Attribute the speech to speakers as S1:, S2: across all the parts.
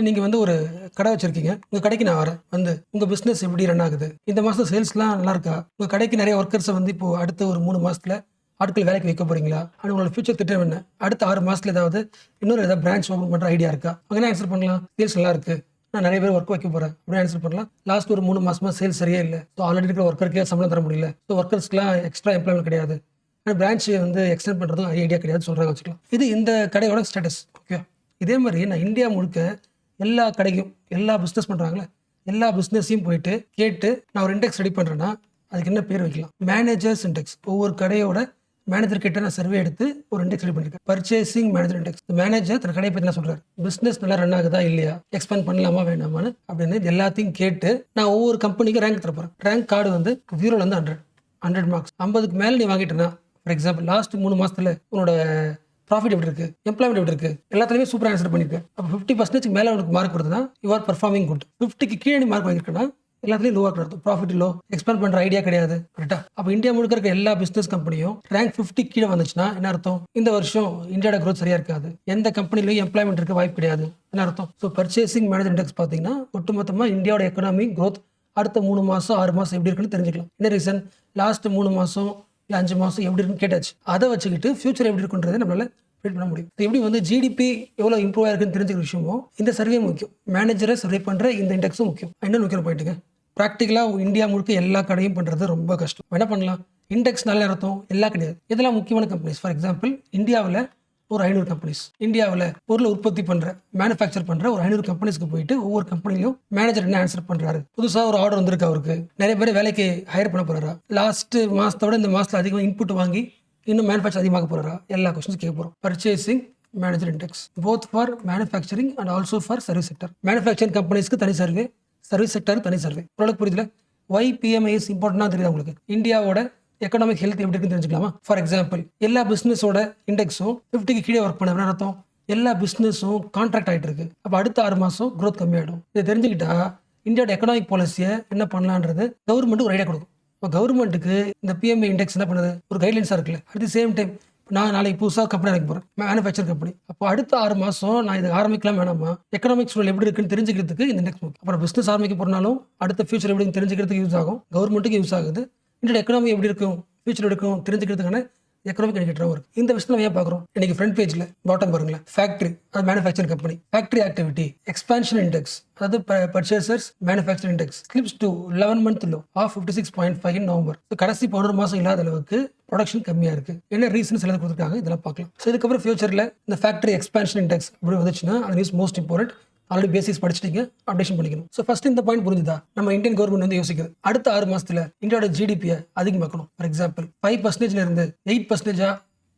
S1: நீங்கள் வந்து ஒரு கடை வச்சுருக்கீங்க. உங்கள் கடைக்கு நான் வரேன். வந்து உங்கள் பிஸ்னஸ் எப்படி ரன் ஆகுது, இந்த மாதம் சேல்ஸ்லாம் நல்லா இருக்கா, உங்கள் கடைக்கு நிறைய ஒர்க்கர்ஸை வந்து இப்போது அடுத்த ஒரு 3 மாதத்தில் ஆட்கள் வேலைக்கு வைக்க போகிறீங்களா, ஆனால் உங்களோட ஃபியூச்சர் திட்டம் என்ன, அடுத்த 6 மாதத்தில் ஏதாவது ஏதாவது பிரான்ச் ஓப்பன் பண்ணுற ஐடியா இருக்கா, அங்கே ஆன்சர் பண்ணலாம். சேல்ஸ் நல்லா இருக்குது, நான் நிறைய பேர் ஒர்க் வைக்க போகிறேன் அப்படின்னு ஆன்சர் பண்ணலாம். லாஸ்ட் ஒரு 3 மாதமாக சேல்ஸ் சரியே இல்லை, ஸோ ஆல்ரெடி இருக்கிற ஒர்க்கருக்கே சம்பளம் தர முடியல, ஸோ ஒர்க்கர்ஸ்க்குலாம் எக்ஸ்ட்ரா எம்ப்ளாய்மெண்ட் கிடையாது, பிரான்ச் வந்து எக்ஸ்டெண்ட் பண்ணுறதும் ஐடியா கிடையாது சொல்கிறாங்க வச்சுக்கலாம். இது இந்த கடையோட ஸ்டேட்டஸ். ஓகே, இதே மாதிரி நான் இந்தியா முழுக்க எல்லா கடைக்கும் எல்லா பிஸ்னஸ் பண்ணுறாங்களே எல்லா பிஸ்னஸையும் போயிட்டு கேட்டு நான் ஒரு இண்டெக்ஸ் ரெடி பண்ணுறேன்னா அதுக்கு என்ன பேர் வைக்கலாம்? Managers index. ஒவ்வொரு கடையோட மேனேஜர் கிட்ட நான் சர்வே எடுத்து ஒரு இண்டெக்ஸ் ரெடி பண்ணிருக்கேன். Purchasing manager index. மேனேஜர் தன் கடையை பற்றி சொல்றாரு, பிசினஸ் நல்லா ரன் ஆகுதா இல்லையா, எக்ஸ்பேண்ட் பண்ணலாமா வேண்டாமான்னு அப்படின்னு எல்லாத்தையும் கேட்டு நான் ஒவ்வொரு கம்பெனிக்கும் ரேங்க் தரப்போறேன். ரேங்க் கார்டு வந்து 0லேருந்து 100 மார்க்ஸ். 50க்கு மேலே நீ வாங்கிட்டேன்னா, ஃபார் எக்ஸாம்பிள் லாஸ்ட் 3 மாசத்துல உன்னோட ப்ராஃபிட் எப்படி இருக்கு, எம்ப்ளாய்மெண்ட் எப்படி இருக்கு, எல்லாத்துலேயுமே சூப்பராக ஆன்சர் பண்ணிருக்கு. அப்போ 50% மேலே உனக்கு மார்க் கொடுத்தா யூ ஆர் பர்ஃபார்மிங் குட். 50க்கு கீழே நீ மார்க் வாங்கியிருக்கேன்னா எல்லாத்துலேயும் லோவாக இருக்கும், ப்ராஃபிட் லோ, எக்ஸ்பேண்ட் பண்ணுற ஐடியா கிடையாது. கரெக்டா? அப்போ இந்தியா முழுக்க இருக்க எல்லா பிஸ்னஸ் கம்பெனியும் ரேங்க் 50 கீழே வந்துச்சுன்னா என்ன அர்த்தம்? இந்த வருஷம் இந்தியாவோட க்ரோத் சரியா இருக்காது, எந்த கம்பெனிலையும் எம்ப்ளாய்மெண்ட் இருக்க வாய்ப்பு கிடையாது, என்ன அர்த்தம்? ஸோ பர்ச்சேசிங் மேனேஜர் இண்டெக்ஸ் பார்த்தீங்கன்னா ஒட்டுமொத்தமாக இந்தியாவோட எக்கனாமிக் க்ரோத் அடுத்த 3 மாதம் 6 மாதம் எப்படி இருக்குன்னு தெரிஞ்சுக்கலாம். என்ன ரீசன்? லாஸ்ட் 3 மாதம் இல்லை 5 மாதம் எப்படி இருக்குன்னு கேட்டாச்சு. அதை வச்சுக்கிட்டு ஃபியூச்சர் எப்படி இருக்குன்றதை நம்மளால பண்ண முடியும். எப்படி வந்து ஜிடிபி எவ்வளோ இம்ப்ரூவ் ஆயிருக்குன்னு தெரிஞ்சுக்கிற விஷயமோ இந்த சர்வே முக்கியம். மேனேஜரை சர்வே பண்ணுற இந்த இண்டெக்ஸும் முக்கியம். இன்னொன்று முக்கியம் போயிட்டுங்க, ப்ராக்டிக்கலாக இந்தியா முழுக்க எல்லா கடையும் பண்ணுறது ரொம்ப கஷ்டம். என்ன பண்ணலாம்? இண்டெக்ஸ் நல்ல அர்த்தம் எல்லாம் கிடையாது. இதெல்லாம் முக்கியமான கம்பெனிஸ். ஃபார் எக்ஸாம்பிள் இந்தியாவில் ஒரு 500 கம்பெனிஸ், இந்தியாவில் பொருளை உற்பத்தி பண்ணுற மேனுஃபேக்சர் பண்ணுற ஒரு 500 கம்பெனிஸ்க்கு போயிட்டு ஒவ்வொரு கம்பெனிலையும் மேனேஜர் என்ன ஆன்சர் பண்ணுறாரு, புதுசாக ஒரு ஆர்டர் வந்திருக்கு, அவருக்கு நிறைய பேர் வேலைக்கு ஹையர் பண்ண போகிறாரா, லாஸ்ட் மாதத்தோட இந்த மாதத்தில் அதிகம் இன்புட் வாங்கி இன்னும் மேனுஃபேக்சர் அதிகமாக போகிறா, எல்லா கொஸ்டின்ஸ் கேட்க போகிறோம். Purchasing manager index both for manufacturing and also for service sector. Manufacturing கம்பெனிஸ்க்கு தனி சர்வே, சர்வீஸ் செக்டர் தனி சர்வே. ஓரளவுக்கு புரியுதுல? ஒய் பிஎம்ஐ இஸ் இம்பார்ட்டன்டாக தெரியுது உங்களுக்கு. இந்தியாவோட எக்கனாமிக் ஹெல்த் எப்படி இருக்குன்னு தெரிஞ்சுக்கலாமா? ஃபார் எக்ஸாம்பிள் எல்லா பிஸ்னஸோட இண்டெக்ஸும் 50க்கு கீழே ஒர்க் பண்ண அர்த்தம் எல்லா பிஸ்னஸும் கான்ட்ராக்ட் ஆகிட்டு இருக்கு. அப்போ அடுத்த 6 மாதம் க்ரோத் கம்மியாகிடும். இதை தெரிஞ்சுக்கிட்டா இந்தியாவோட எக்கனாமிக் பாலிசியை என்ன பண்ணலான்றது கவர்மெண்ட் ஒரு ஐடியா கொடுக்கும். இப்போ கவர்மெண்ட்டுக்கு இந்த பிஎம்ஐ இண்டெக்ஸ் என்ன பண்ணுது? ஒரு கைட்லைன்ஸாக இருக்குல்ல. அட் தி சேம் டைம் நான் நாளைக்கு புதுசாக கம்பெனி ஆரம்பிக்க போகிறேன், மேனுஃபேக்சர் கம்பெனி. அப்போ அடுத்த 6 மாதம் நான் இதை ஆரம்பிக்கலாம் வேணாமா, எக்கனாமிக் சூழல் எப்படி இருக்குன்னு தெரிஞ்சுக்கிறதுக்கு இந்த இண்டெக்ஸ் முக்கியம். அப்புறம் பிஸ்னஸ் ஆரம்பிக்க போனாலும் அடுத்த ஃபியூச்சர் எப்படி தெரிஞ்சுக்கிறதுக்கு யூஸ் ஆகும், கவர்மெண்ட்டுக்கு யூஸ் ஆகுது. இந்தியோட எக்கனாமி எப்படி இருக்கும், ஃபியூச்சர் எடுக்கும் தெரிஞ்சுக்கிறதுக்கான எக்கனாமிக் இண்டிகேட்டரும் இருக்கு. இந்த விஷயம் நம்ம ஏன் பார்க்குறோம்? இன்னைக்கு ஃப்ரண்ட் பேஜில் பாட்டம் பாருங்களேன், ஃபேக்ட்ரி, அது manufacturing company, factory activity, expansion index, அதாவது purchasers manufacturing index slips to 11 month low of 56.5 in November. கடைசி 11 மாதம் இல்லாத அளவுக்கு ப்ரொடக்ஷன் கம்மியாக இருக்கு. என்ன ரீசன்ஸ் எல்லாம் கொடுத்துருக்காங்க, இதெல்லாம் பார்க்கலாம். ஸோ இதுக்கப்புறம் ஃபியூச்சரில் இந்த ஃபேக்ட்ரி எக்ஸ்பான்ஷன் இண்டெக்ஸ் அப்படி வந்துச்சுன்னா அந்த news most important. Already basics படிச்சிட்டீங்க, அப்டேஷன் பண்ணிக்கணும். ஸோ ஃபர்ஸ்ட் இந்த பாயிண்ட் புரிஞ்சுதா? நம்ம இந்தியன் கவர்மெண்ட் வந்து யோசிக்குது அடுத்த 6 மாதத்துல இந்தியாவோட ஜிடிபியை அதிகமாக்கணும். ஃபார் எக்ஸாம்பிள் 5% இருந்து 8%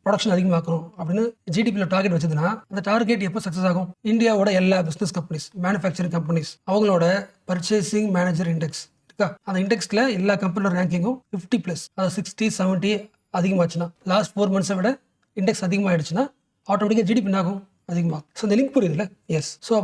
S1: ப்ரொடக்ஷன் அதிகமாக்கணும் அப்படின்னு ஜிடிபியில் டார்கெட் வச்சதுன்னா அந்த டார்கெட் எப்போ சக்ஸஸ் ஆகும்? இந்தியாவோட எல்லா பிஸ்னஸ் கம்பெனிஸ், மேனுஃபேக்சரிங் கம்பெனிஸ் அவங்களோட பர்ச்சேசிங் மேனேஜர் இண்டெக்ஸ் இருக்கா, அந்த இண்டெக்ஸ்ல எல்லா கம்பெனியோட ரேங்கிங்கும் 50+, அதாவது 60, 70 அதிகமாச்சுன்னா, லாஸ்ட் 4 months விட இண்டெக்ஸ் அதிகமாகிடுச்சுன்னா ஆட்டோமேட்டிக்காக ஜிடிபி ஆகும், அதிகமாகும். ஸோ இந்த லிங்க் புரியுதுல்ல? எஸ். ஸோ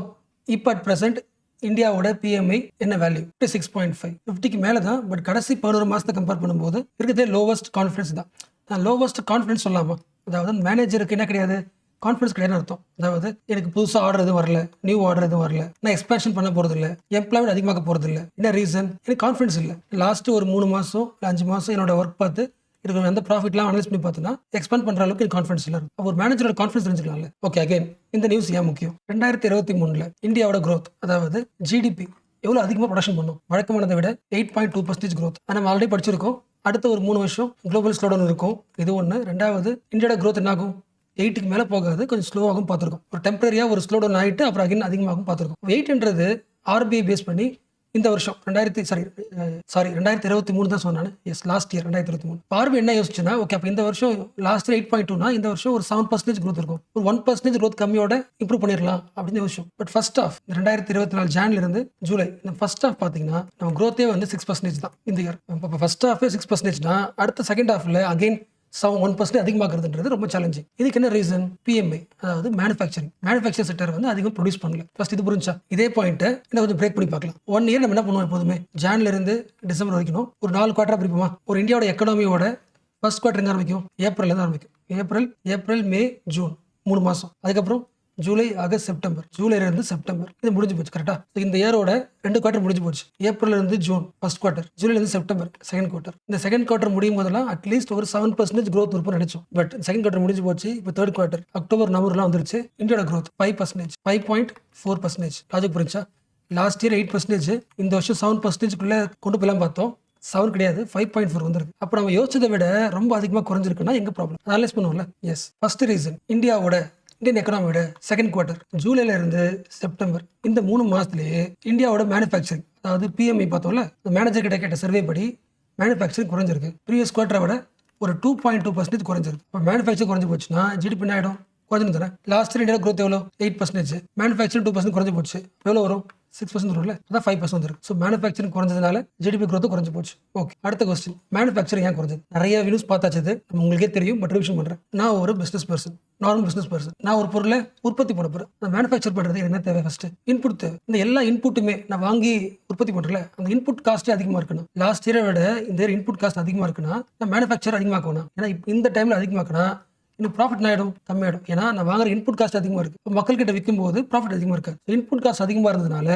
S1: இப்போ அட் ப்ரெசென்ட் இந்தியாவோட பிஎம்ஐ என்ன வேல்யூ? 56.5. 50க்கு மேலே தான். பட் கடைசி 11 மாதத்தை கம்பேர் பண்ணும்போது இருக்கிறதே லோவஸ்ட் கான்ஃபிடன்ஸ் தான். நான் லோவஸ்ட் கான்ஃபிடன்ஸ் சொல்லாமா, அதாவது மேனேஜருக்கு என்ன கிடையாது, கான்ஃபிடன்ஸ் கிடையாதுன்னு அர்த்தம். அதாவது எனக்கு புதுசாக ஆர்டர் எதுவும் வரல, நியூ ஆர்டர் எதுவும் வரல, நான் எக்ஸ்பேன்ஷன் பண்ண போகிறது இல்லை, எம்ப்ளாய்மெண்ட் அதிகமாக போகிறது இல்லை. என்ன ரீசன்? எனக்கு கான்ஃபிடன்ஸ் இல்லை. லாஸ்ட் ஒரு 3 மாதம் 5 மாதம் என்னோட ஒர்க் பார்த்து எனக்கு அந்த ப்ராஃபிட்லாம் அனலைஸ் பண்ணி பார்த்தோன்னா எக்ஸ்பேண்ட் பண்ணுற அளவுக்கு எனக்கு கான்ஃபிடன்ஸ் இல்லை. ஒரு மேனேஜரோட கான்ஃபிடன்ஸ் தெரிஞ்சுக்கலாம்ல. ஓகே, அகைன் இந்த நியூஸ் ஏன் முக்கியம்? 2023 இந்தியாவோட க்ரோத், அதாவது ஜிடிபி எவ்வளோ அதிகமாக ப்ரொடக்ஷன் பண்ணும், வழக்கமானதை விட 8.2% க்ரோத். அதை நம்ம ஆல்ரெடி படிச்சிருக்கோம். அடுத்த ஒரு 3 வருஷம் குளோபல் ஸ்லோடவுன் இருக்கும், இது ஒன்று. ரெண்டாவது இந்தியாவோட க்ரோத் என்ன ஆகும்? 8க்கு மேலே போகாது, கொஞ்சம் ஸ்லோவாகவும் பார்த்துருக்கோம். ஒரு டெம்பரரியாக ஒரு ஸ்லோடவுன் ஆகிட்டு அப்புறம் அகைன் அதிகமாகவும் பார்த்துருக்கோம். 8ன்றது ஆர்பிஐ பேஸ் பண்ணி இந்த வருஷம் 2023 தான் சொன்னானு. S, last year 2023. பார்வை என்ன யோசிச்சுன்னா, ஓகே அப்போ இந்த வருஷம் லாஸ்ட் 8.2னா இந்த வருஷம் ஒரு 7% க்ரோத் இருக்கும், ஒரு 1% க்ரோத் கம்மியோட இம்ப்ரூவ் பண்ணிடலாம் அப்படின்னு யோசிச்சோம். பட் ஃபர்ஸ்ட் ஆஃப் 2024 ஜான்ல இருந்து ஜூலை இந்த ஃபர்ஸ்ட் ஆஃப் பார்த்தீங்கன்னா நம்ம க்ரோத்தே வந்து 6% தான் இந்த இயர். இப்போ ஃபர்ஸ்ட் ஆஃபே 6%னா அடுத்த செகண்ட் ஹாஃப்ல அகைன் 1% அதிகமாக்குறதுன்றது ரொம்ப சேலஞ்சிங். இதுக்கு என்ன ரீசன்? பிஎம்ஐ, அதாவது மேனுஃபேக்சரிங் செக்டர் வந்து அதிகம் ப்ரொடியூஸ் பண்ணல. ஃபர்ஸ்ட் இது புரிஞ்சா? இதே பாயிண்ட்டை இன்னும் கொஞ்சம் பிரேக் பண்ணி பார்க்கலாம். 1 இயர் நம்ம என்ன பண்ணுவோம் எப்போதுமே, ஜான்ல இருந்து டிசம்பர் வரைக்கும் ஒரு 4 குவார்ட்டரா பிரிப்போமா? ஒரு இந்தியாவோட எக்கனாமியோட ஃபர்ஸ்ட் குவார்ட்டர் எங்க ஆரம்பிக்கும்? ஏப்ரல்ல இருந்து ஆரம்பிக்கும். ஏப்ரல், மே, ஜூன் 3 மாதம். அதுக்கப்புறம் ஜூலை, ஆகஸ்ட், செப்டம்பர். ஜூலைல இருந்து செப்டம்பர் இது முடிஞ்சு போச்சு. கரெக்டா? இந்த இயரோட 2 குவார்டர் முடிஞ்சு போச்சு. ஏப்ரல்ல இருந்து ஜூன் ஃபர்ஸ்ட் குவார்டர், ஜூலைல இருந்து செப்டம்பர் செகண்ட் குவார்டர். இந்த செகண்ட் குவார்டர் முடியும் போதெல்லாம் அட்லீஸ்ட் ஒரு 7% growth இருக்கும் நினைச்சோம். பட் செகண்ட் குவார்டர் முடிஞ்சு போச்சு. இப்போ தேர்ட் குவார்டர் அக்டோபர் நவம்பர்லாம் வந்துருச்சு. இந்தியாவோட growth 5%, 5.4%. லாஜிக் புரிஞ்சா? லாஸ்ட் இயர் 8%, இந்த வருஷம் 7%க்குள்ள கொண்டு போயெல்லாம் பார்த்தோம். 7 கிடையாது, 5.4 வந்திருக்கு. அப்போ நம்ம யோசிச்சதை விட ரொம்ப அதிகமாக குறைஞ்சிருக்குன்னா எங்க ப்ராப்ளம் அனலைஸ் பண்ணுவோம்ல. எஸ், ஃபர்ஸ்ட் ரீசன் இந்தியன் எக்கனாமியோட செகண்ட் குவார்டர் ஜூலைல இருந்து செப்டம்பர் இந்த 3 மாசத்துலயே இந்தியாவோட மேனுஃபேக்சரிங், அதாவது பிஎம்ஐ பார்த்தோம்ல, மேனேஜர் கிட்ட கேட்ட சர்வே படி மேனுஃபேக்சரிங் குறைஞ்சிருக்கு. ப்ரீவியஸ் குவார்டரை விட ஒரு 2.2% குறைஞ்சிருக்கு. இப்போ மேனுஃபேக்சரிங் குறைஞ்சு போச்சுன்னா ஜிடிபி என்ன ஆயிடும்? குறைஞ்சு தரேன். லாஸ்ட் இயர் இந்தியா growth எவ்வளோ? 8%. மேனுஃபேக்சரிங் 2% குறைஞ்சு போச்சு. எவ்வளோ வரும்? 6% வரும்ல, அதான் 5% வந்துருக்கு. ஸோ மேனுஃபேக்சரிங் குறைஞ்சதுனால ஜிடிபி growth குறைஞ்சு போச்சு. ஓகே, அடுத்த கொஸ்டின், மேனுஃபேக்சரிங் ஏன் குறைஞ்சது? நிறைய நியூஸ் பார்த்தாச்சு, நம்ம உங்களுக்கே தெரியும். பட் ரிவிஷன் பண்றேன். நான் ஒரு business person, normal business person. நான் ஒரு பொருளை உற்பத்தி பண்ண போறேன். நான் மேனுஃபேக்சர் பண்றது என்ன தேவை? ஃபர்ஸ்ட் இன்புட் தேவை. இந்த எல்லா இன்புட்டுமே நான் வாங்கி உற்பத்தி பண்றேன், அந்த இன்புட் காஸ்ட்டே அதிகமா இருக்கணும். லாஸ்ட் இயரை விட இந்த இயர் இன்புட் காஸ்ட் அதிகமா இருக்குன்னா நான் மேனுஃபேக்சர் அதிகமாக்கணும். ஏன்னா இந்த டைம்ல அதிகமாக்கினா இன்னும் ப்ராஃபிட் ஆகிடும், கம்மியாயிடும். ஏன்னா நான் வாங்குற இன்புட் காஸ்ட் அதிகமாக இருக்கு. மக்கள் கிட்ட விற்கும் போது ப்ராஃபிட் அதிகமாக இருக்கு. இன்புட் காஸ்ட் அதிகமாக இருந்ததுனால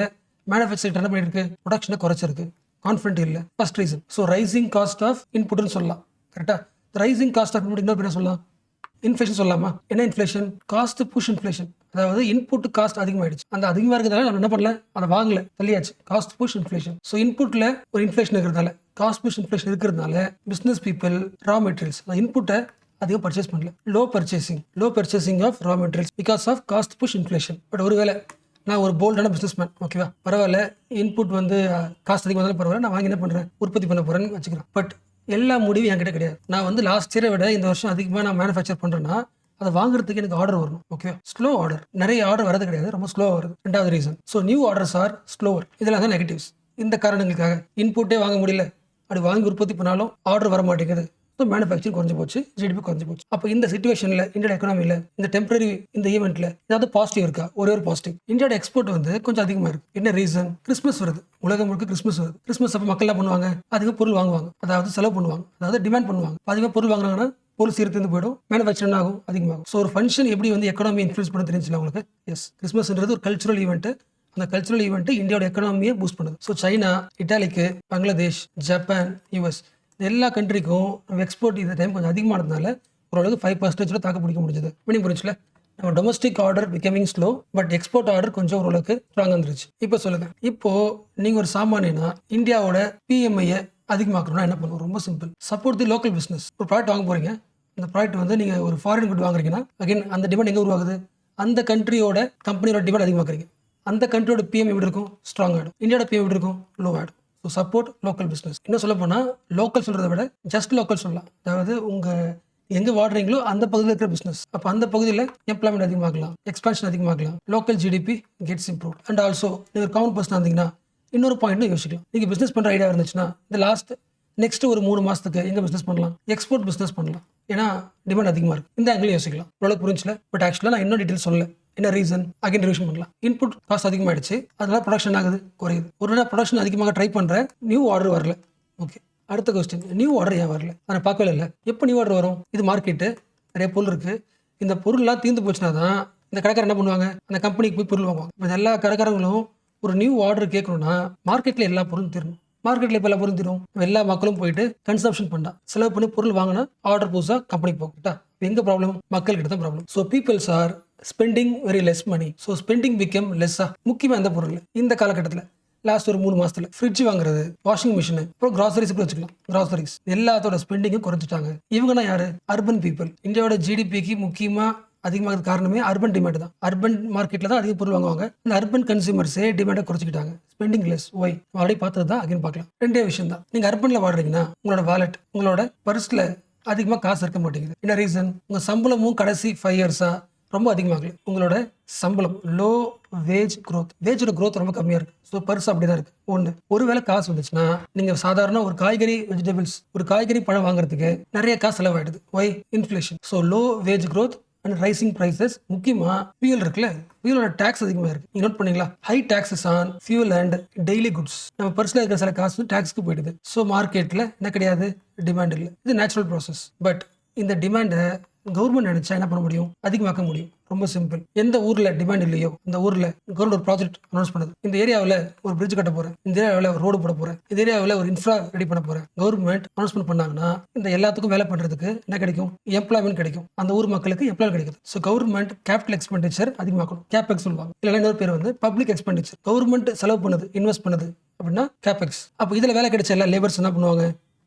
S1: மேனுஃபேக்சரிங் என்ன பண்ணிருக்கு? ப்ரொடக்ஷனை குறைச்சிருக்கு. கான்ஃபிடென்ட் இல்லை. First reason. So rising cost of இன்புட்னு சொல்லலாம். கரெக்டா? ரைசிங் காஸ்ட் ஆஃப் இன்புட் இன்னொரு சொல்லலாம், இன்ஃப்ளேஷன் சொல்லலாமா? என்ன இன்ஃப்ளேஷன்? Cost push inflation. அதாவது இன்புட் காஸ்ட் அதிகமாயிடுச்சு. அந்த அதிகமாக இருக்கிறதால நம்ம என்ன பண்ணல, அதை வாங்கல, தள்ளியாச்சு. Cost push inflation. ஸோ இன்புட்ல ஒரு இன்ஃப்ளேஷன் இருக்கிறதால, காஸ்ட் புஷ் இன்ஃப்ளேஷன் இருக்கிறதுனால பிசினஸ் பீப்புள் ரா மெட்டீரியல்ஸ் இன்புட்டை அதிகம் பர்ச்சேஸ் பண்ணல. Low purchasing of raw materials because of cost push inflation. But ஒருவேளை நான் ஒரு போல்டான பிசினஸ் மேன், ஓகேவா, பரவாயில்ல, இன்புட் காஸ்ட் அதிகமாக இருந்தாலும் பரவாயில்ல, நான் வாங்கி என்ன பண்ணுறேன், உற்பத்தி பண்ண போறேன்னு வச்சுக்கிறேன். பட் எல்லா முடிவும் என்கிட்ட கிடையாது. நான் லாஸ்ட் இயரை விட இந்த வருஷம் அதிகமாக நான் மேனுஃபேக்சர் பண்ணுறேன்னா அதை வாங்குறதுக்கு எனக்கு ஆர்டர் வரணும். ஓகே, ஸ்லோ ஆர்டர், நிறைய ஆர்டர் வரது கிடையாது, ரொம்ப ஸ்லோவாக வருது. ரெண்டாவது reason. So new orders are slower. இதெல்லாம் தான் நெகட்டிவ்ஸ். இந்த காரணங்களுக்காக இன்புட்டே வாங்க முடியல, அப்படி வாங்கி உற்பத்தி பண்ணாலும் ஆர்டர் வர மாட்டேங்குது. ஸோ மேனுஃபேக்சரிங் குறைஞ்சு போச்சு, ஜிடிபி குறைஞ்சு போச்சு. அப்போ இந்த சிச்சுவேஷனில் இந்தியோட எக்கனாமியில் இந்த டெம்பரரி இந்த ஈவெண்ட்ல ஏதாவது பாசிட்டிவ் இருக்கா? ஒரே ஒரு பாசிட்டிவ், இந்தியோட எக்ஸ்போர்ட் கொஞ்சம் அதிகமாக இருக்கு. என்ன ரீசன்? கிறிஸ்மஸ் வருது, உலகம் முழுக்க கிறிஸ்மஸ் வருது. கிறிஸ்மஸ் அப்போ மக்கள் என்ன பண்ணுவாங்க? அதிக பொருள் வாங்குவாங்க, அதாவது செலவு பண்ணுவாங்க, அதாவது டிமாண்ட் பண்ணுவாங்க. அதிகமாக பொருள் வாங்கினாங்கன்னா பொருள் சீர்த்து போயிடும், மேனுஃபேக்சரிங் ஆகும், அதிகமாகும். ஸோ ஒரு ஃபங்க்ஷன் எப்படி எக்கனாமி இன்ஃப்ளூன்ஸ் பண்ண தெரிஞ்சுல உங்களுக்கு? எஸ், கிறிஸ்மஸ்ன்றது ஒரு கல்ச்சுரல் ஈவெண்ட். அந்த கல்ச்சுரல் ஈவெண்ட் இந்தியாவோட எக்கனாமியை பூஸ்ட் பண்ணுது. ஸோ சைனா, இட்டாலிக்கு, பங்களாதேஷ், ஜப்பான், யூஎஸ் எல்லா கண்ட்ரிக்கும் நம்ம எக்ஸ்போர்ட் இந்த டைம் கொஞ்சம் அதிகமானதுனால ஓரளவுக்கு 5% தாக்க பிடிக்க முடிஞ்சது. மீனிங் புரிஞ்சுல? நம்ம domestic order becoming slow, but export order கொஞ்சம் ஓரளவுக்கு ஸ்ட்ராங்காக இருந்துருச்சு. இப்போ சொல்லுங்க, இப்போ நீங்க ஒரு சாமானியனா இந்தியாவோட பிஎம்ஐயை அதிகமாக்கணும்னா என்ன பண்ணுவோம்? ரொம்ப simple. Support the local business. ஒரு ப்ராடக்ட் வாங்க போறீங்க, அந்த ப்ராடக்ட் நீங்க ஒரு ஃபாரின் குட் வாங்குறீங்கன்னா அகைன் அந்த டிமாண்ட் எங்கே உருவாகுது? அந்த கண்ட்ரியோட கம்பெனியோட டிமாண்ட் அதிகமாக்குறீங்க. அந்த கண்ட்ரியோட பிஎம் எப்படி இருக்கும்? ஸ்ட்ராங் ஆகிடும். இந்தியாவோட பிஎம் எப்படி இருக்கும்? லோ ஆகிடும். So support local business. இன்னும் சொல்ல போனால் லோக்கல் சொல்கிறத விட ஜஸ்ட் லோக்கல் சொல்லலாம். அதாவது உங்கள் எங்கே வாடுறீங்களோ அந்த பகுதியில் இருக்கிற பிஸ்னஸ். அப்போ அந்த பகுதியில் எம்ப்ளாய்மெண்ட் அதிகமாகலாம், எக்ஸ்பான்ஷன் அதிகமாகலாம், local GDP gets improve. And also நீங்கள் கவுண்ட் பர்சன் இருந்தீங்கன்னா இன்னொரு பாயிண்ட்டும் யோசிக்கலாம். நீங்கள் பிஸ்னஸ் பண்ணுற ஐடியா இருந்துச்சுன்னா இந்த நெக்ஸ்ட் ஒரு 3 மாதத்துக்கு எங்கே பிஸ்னஸ் பண்ணலாம்? எக்ஸ்போர்ட் பிஸ்னஸ் பண்ணலாம். ஏன்னா டிமாண்ட் அதிகமாக இருக்குது. இந்த ஆங்கிலும் யோசிக்கலாம். ஓரளவுக்கு புரிஞ்சில? பட் ஆக்சுவலாக நான் இன்னும் டீட்டெயில் சொல்லலை. என்ன ரீசன்? அகைன் ரிவிஷன் பண்ணலாம். இன்புட் காஸ்ட் அதிகமாகிடுச்சு, அதனால ப்ரொடக்ஷன் ஆகுது, குறையுது. ஒரு ப்ரொடக்ஷன் அதிகமாக ட்ரை பண்ணுறேன், நியூ ஆர்டர் வரல. ஓகே, அடுத்த கொஸ்டின், நியூ ஆர்டர் ஏன் வரல? அதை பார்க்கவே இல்லை. எப்போ நியூ ஆர்டர் வரும்? இது மார்க்கெட்டு, நிறைய பொருள் இருக்குது. இந்த பொருள்லாம் தீர்ந்து போச்சுன்னா தான் இந்த கடைக்காரர் என்ன பண்ணுவாங்க? அந்த கம்பெனிக்கு போய் பொருள் வாங்குவாங்க. இப்போ எல்லா கடைக்காரங்களும் ஒரு நியூ ஆர்டர் கேட்கணும்னா மார்க்கெட்டில் எல்லா பொருளும் தீரணும். மார்க்கெட்டில் இப்போ எல்லா பொருளும் தீரும். எல்லா மக்களும் போயிட்டு கன்சம்ஷன் பண்ணா, செலவு பண்ணி பொருள் வாங்கினா ஆர்டர் புதுசாக கம்பெனிக்கு போகட்டா. எங்கே ப்ராப்ளம்? மக்கள் கிட்ட தான் problem. So peoples are spending very less money. So spending become லெஸ்ஸா. முக்கியமாக எந்த பொருள் இந்த காலகட்டத்தில் லாஸ்ட் ஒரு 3 மாசத்துல ஃப்ரிட்ஜ் வாங்குறது, வாஷிங் மிஷின், அப்புறம் கிராசரிஸ் கூட வச்சுக்கலாம். கிராசரிஸ் எல்லாத்தோட ஸ்பெண்டிங்கும் குறைச்சிட்டாங்க. இவங்கன்னா யாரு? Urban people. இந்தியாவோட ஜிடிபிக்கு முக்கியமாக அதிகமாக காரணமே அர்பன் டிமாண்ட் தான். அர்பன் மார்க்கெட்டில் தான் அதிக பொருள் வாங்குவாங்க. இந்த அர்பன் கன்சியூமர்ஸே டிமாண்டை குறைச்சிக்கிட்டாங்க. Spending less. ஒய்? ஆல்ரெடி பார்த்தது தான், அகைன் பார்க்கலாம். ரெண்டே விஷயம் தான். நீங்கள் அர்பனில் வாடுறீங்கன்னா உங்களோட வாலெட், உங்களோட பர்ஸில் அதிகமாக காசு இருக்க மாட்டேங்குது. என்ன ரீசன்? உங்கள் சம்பளமும் கடைசி 5 இயர்ஸாக ரொம்ப அதிகமாகல. உங்களோட சம்பளம் லோ வேஜ் க்ரோத், வேஜோட க்ரோத் ரொம்ப கம்மியாக இருக்குது. ஸோ பர்ஸ் அப்படி தான் இருக்குது. ஒன்று, ஒருவேளை காசு வந்துச்சுன்னா நீங்கள் சாதாரண ஒரு காய்கறி, வெஜிடபிள்ஸ், ஒரு காய்கறி பழம் வாங்குறதுக்கு நிறைய காசு செலவாயிடுது. Why? Inflation. So low wage growth and rising prices. முக்கியமாக ஃபியூல் இருக்குல்ல, ஃபியூலோட டேக்ஸ் அதிகமாக இருக்குது. நீங்கள் நோட் பண்ணீங்களா? High taxes on fuel and daily goods. நம்ம பர்ஸில் இருக்கிற சில காசு டேக்ஸ்க்கு போயிடுது. ஸோ மார்க்கெட்டில் என்ன கிடையாது? டிமாண்ட் இல்லை. இது நேச்சுரல் ப்ராசஸ். பட் இந்த டிமாண்டை கவர்மெண்ட் நினைச்சா என்ன பண்ண முடியும்? அதிகமாக்க முடியும். ரொம்ப சிம்பிள். எந்த ஊர்ல டிமாண்ட் இல்லையோ அந்த ஊர்ல கவர்மெண்ட் ஒரு ப்ராஜெக்ட் அனௌன்ஸ் பண்ணுது. இந்த ஏரியாவில் ஒரு பிரிட்ஜ் கட்ட போறேன், இந்த ஏரியாவில் ஒரு ரோடு போட போறேன், இந்த ஏரியாவில் ஒரு இன்ஃப்ரா ரெடி பண்ண போறேன். கவர்மெண்ட் அனௌன்ஸ்மெண்ட் பண்ணாங்கன்னா இந்த எல்லாத்துக்கும் வேலை பண்றதுக்கு என்ன கிடைக்கும்? எம்ப்ளாய்மெண்ட் கிடைக்கும். அந்த ஊர் மக்களுக்கு எம்ப்ளாய் கிடைக்குது. ஸோ கவர்மெண்ட் கேபிட்டல் எக்ஸ்பெண்டிச்சர் அதிகமாக்கணும். கேபெக்ஸ் சொல்லுவாங்க. இல்லைன்னா இன்னொரு பேர் வந்து பப்ளிக் எக்ஸ்பெண்டிச்சர். கவர்மெண்ட் செலவு பண்ணுது, இன்வெஸ்ட் பண்ணுது அப்படின்னா கேபெக்ஸ். அப்போ இதுல வேலை கிடைச்ச எல்லா லேபர்ஸ் என்ன பண்ணுவாங்க?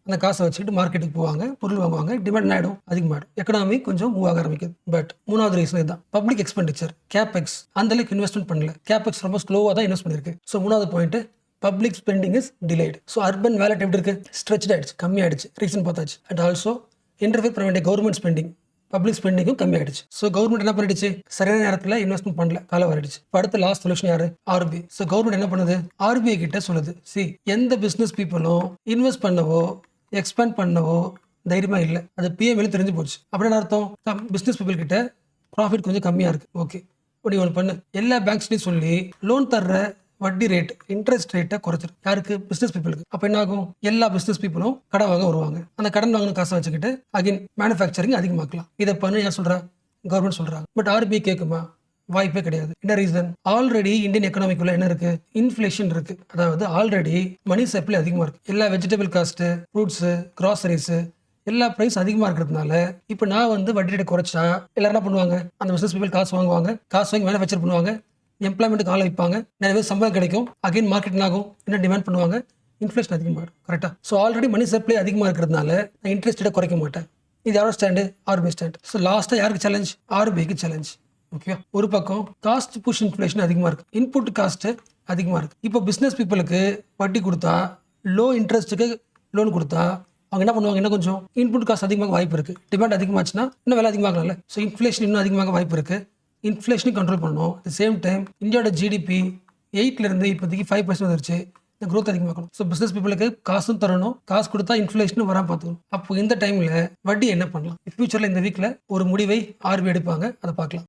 S1: அந்த காசை வச்சுக்கிட்டு மார்க்கெட்டுக்கு போவாங்க, பொருள் வாங்குவாங்க, டிமாண்ட் ஆகிடும், அதிகமாகிடும், எக்கனாமி கொஞ்சம் மூவ் ஆக ஆரம்பிக்குது. பட் மூணாவது ரீசன் இதுதான், பப்ளிக் எக்ஸ்பெண்டிச்சர். கேபெக்ஸ் அந்த அளவுக்கு இன்வெஸ்ட்மெண்ட் பண்ணல. கேபெக்ஸ் ரொம்ப ஸ்லோவாக தான் இன்வெஸ்ட் பண்ணிருக்கு. ஸோ மூணாவது point, public spending is delayed. So urban wallet எப்படி இருக்கு? ஸ்ட்ரெச் ஆயிடுச்சு, கம்மி ஆயிடுச்சு. ரீசன் பார்த்தாச்சு. அண்ட் ஆல்சோ இன்டர்ஃபியர் பண்ண வேண்டிய கவர்மெண்ட் ஸ்பெண்டிங், பப்ளிக் ஸ்பெண்டிங்கும் கம்மி ஆயிடுச்சு. ஸோ கவர்மெண்ட் என்ன பண்ணிடுச்சு? சரியான நேரத்தில் இன்வெஸ்ட்மெண்ட் பண்ணல, காலம் வரைடுச்சு. இப்போ அடுத்த லாஸ்ட் சொல்யூஷன் யாரு? ஆர்பிஐ. ஸோ கவர்மெண்ட் என்ன பண்ணுது? ஆர்பிஐ கிட்ட சொல்லுது, சி எந்த பிசினஸ் பீப்புளும் இன்வெஸ்ட் பண்ணவோ எக்ஸ்பேண்ட் பண்ணவோ தைரியமா இல்லை. அது பிஎம்எல் தெரிஞ்சு போச்சு. அப்படின்னு அர்த்தம் பிசினஸ் பீப்புள் கிட்ட ப்ராஃபிட் கொஞ்சம் கம்மியா இருக்கு. ஓகே, இப்படி ஒன்று பண்ணு, எல்லா பேங்க்ஸ்லையும் சொல்லி லோன் தர்ற வட்டி ரேட், இன்ட்ரெஸ்ட் ரேட்டை குறைச்சிரு. யாருக்கு? பிசினஸ் பீப்புளுக்கு. அப்போ என்ன ஆகும்? எல்லா பிசினஸ் பீப்புளும் கடன் வாங்க வருவாங்க. அந்த கடன் வாங்கின காசை வச்சுக்கிட்டு அகைன் மேனுஃபேக்சரிங் அதிகமாக்கலாம். இதை பண்ணு யார் சொல்றா? கவர்மெண்ட் சொல்றாங்க. பட் ஆர்பிஐ கேட்குமா? வாய்ப்பே கிடையாது. என்ன ரீசன்? ஆல்ரெடி இந்தியன் எக்கனாமிக்குள்ள என்ன இருக்கு? இன்ஃபிளேஷன் இருக்கு. அதாவது ஆல்ரெடி மணி சப்ளை அதிகமா இருக்கு. எல்லா வெஜிடபிள் காஸ்ட், ஃப்ரூட்ஸ், கிராசரிஸ் எல்லா பிரைஸ் அதிகமா இருக்கிறதுனால இப்போ நான் வந்து வட்டி ரேட்டை குறைச்சா எல்லாரும் என்ன பண்ணுவாங்க? அந்த பிசினஸ் பீப்புள் காசு வாங்குவாங்க, காசு வாங்கி மேனுஃபேக்சர் பண்ணுவாங்க, எம்ப்ளாய்மெண்ட்டுக்கு ஆளை வைப்பாங்க, நிறைய பேர் சம்பளம் கிடைக்கும், அகைன் மார்க்கெட் ஆகும், என்ன டிமாண்ட் பண்ணுவாங்க? இன்ஃபிளேஷன் அதிகமாகும். கரெக்டா? ஸோ ஆல்ரெடி மணி சப்ளை அதிகமாக இருக்கிறதுனால நான் இன்ட்ரெஸ்ட் ரேட்டை குறைக்க மாட்டேன். இது யாரோட ஸ்டாண்டு? RBI stand. ஸோ லாஸ்ட்டாக யாருக்கு சேலஞ்ச்? ஆர்பிஐக்கு சேலஞ்ச். ஓகே, ஒரு பக்கம் காஸ்ட் புஷ் இன்ஃப்ளேஷன் அதிகமாக இருக்கு, இன்புட் காஸ்ட் அதிகமாக இருக்கு. இப்போ பிஸ்னஸ் பீப்புளுக்கு வட்டி கொடுத்தா, லோ இன்ட்ரெஸ்ட்டுக்கு லோன் கொடுத்தா அவங்க என்ன பண்ணுவாங்க? இன்னும் கொஞ்சம் இன்புட் காஸ்ட் அதிகமாக வாய்ப்பு இருக்கு. டிமாண்ட் அதிகமாச்சுன்னா இன்னும் விலை அதிகமாகல. ஸோ இன்ஃப்ளேஷன் இன்னும் அதிகமாக வாய்ப்பு இருக்கு. இன்ஃப்ளேஷனையும் கண்ட்ரோல் பண்ணணும். அட் சேம் டைம் இந்தியாவோட ஜிடிபி 8லேருந்து இப்போதைக்கு 5% வந்துருச்சு. இந்த growth அதிகமாக்கணும். ஸோ பிஸ்னஸ் பீப்புளுக்கு காசும் தரணும், காசு கொடுத்தா இன்ஃப்ளேஷனும் வராமல் பார்த்துக்கணும். அப்போ இந்த டைமில் வட்டி என்ன பண்ணலாம்? ஃபியூச்சரில் இந்த வீக்கில் ஒரு முடிவை ஆர்பிஐ எடுப்பாங்க, அதை பார்க்கலாம்.